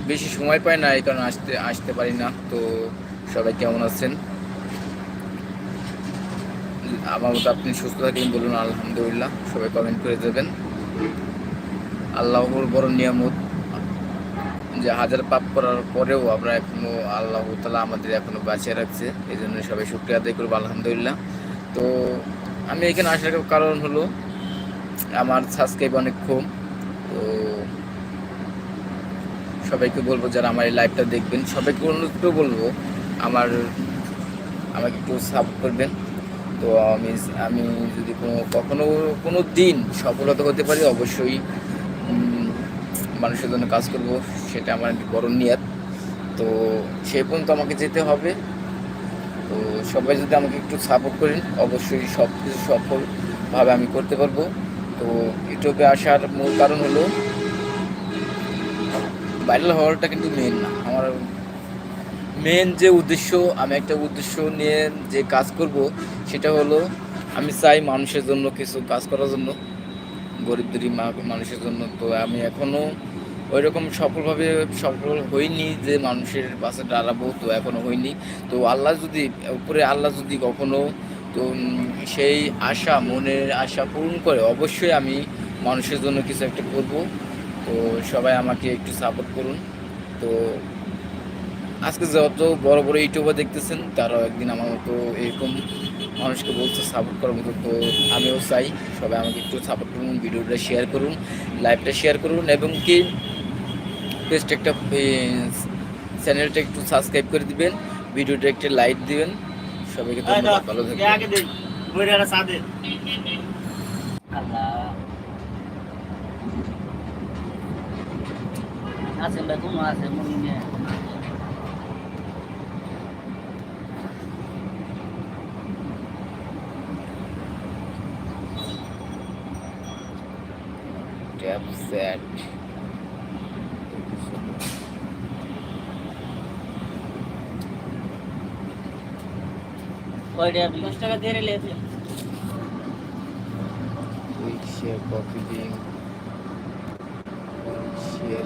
বেশি সময় পাই না, এই কারণে আসতে পারি না। তো সবাই কেমন আছেন? আমার মতো আপনি সুস্থ থাকলেন বলুন আলহামদুলিল্লাহ। সবাই কমেন্ট করে দেবেন। আল্লাহর বড় নিয়ামত যে হাজার পাপ করার পরেও আমরা এখনো আল্লাহ তাআলা আমাদের এখনো বাঁচিয়ে রাখছে, এই জন্য সবাই শুকরিয়া আদায় করবো আলহামদুলিল্লাহ। তো আমি এখানে আসার কারণ হলো আমার সাবস্ক্রাইব অনেক কম। তো সবাইকে বলবো যারা আমার এই লাইভটা দেখবেন, সবাইকে অনুরোধ করে বলবো আমাকে একটু সাপোর্ট করবেন। তো আমি যদি কখনো কোনো দিন সফলতা হতে পারি, অবশ্যই মানুষের জন্য কাজ করব, সেটা আমার একটি বড় নিয়ত। তো সেই পর্যন্ত আমাকে যেতে হবে। তো সবাই যদি আমাকে একটু সাপোর্ট করেন, অবশ্যই সব কিছু সফলভাবে আমি করতে পারবো। তো ইউটিউবে আসার মূল কারণ হলো ভাইরাল হওয়াটা কিন্তু মেন না। আমার মেন যে উদ্দেশ্য, আমি একটা উদ্দেশ্য নিয়ে যে কাজ করব, সেটা হলো আমি চাই মানুষের জন্য কিছু কাজ করার জন্য, গরিব দুঃখী মানুষের জন্য। তো আমি এখনও ওই রকম সফল হইনি যে মানুষের পাশে দাঁড়াবো, তো এখনও হইনি। তো আল্লাহ যদি কখনো তো সেই মনের আশা পূরণ করে, অবশ্যই আমি মানুষের জন্য কিছু একটা করব। তো সবাই আমাকে একটু সাপোর্ট করুন। তো আজকে যত বড় বড় ইউটিউবার দেখতেছেন, তারাও একদিন আমার মতো এরকম মানুষকে বলছে সাপোর্ট করার মতো। তো আমিও চাই সবাই আমাকে একটু সাপোর্ট করুন, ভিডিওটা শেয়ার করুন, লাইভটা শেয়ার করুন, এবং কি পেজটা একটা চ্যানেলটা একটু সাবস্ক্রাইব করে দিবেন, ভিডিওটা একটা লাইক দিবেন। সবাইকে ধন্যবাদ, ভালো থাকবেন। আছে বেগুন আছে মুড়ি নিয়ে ট্যাপ সেট কয়টা 10 টাকা দিয়ে রেলেছে quick share copy link share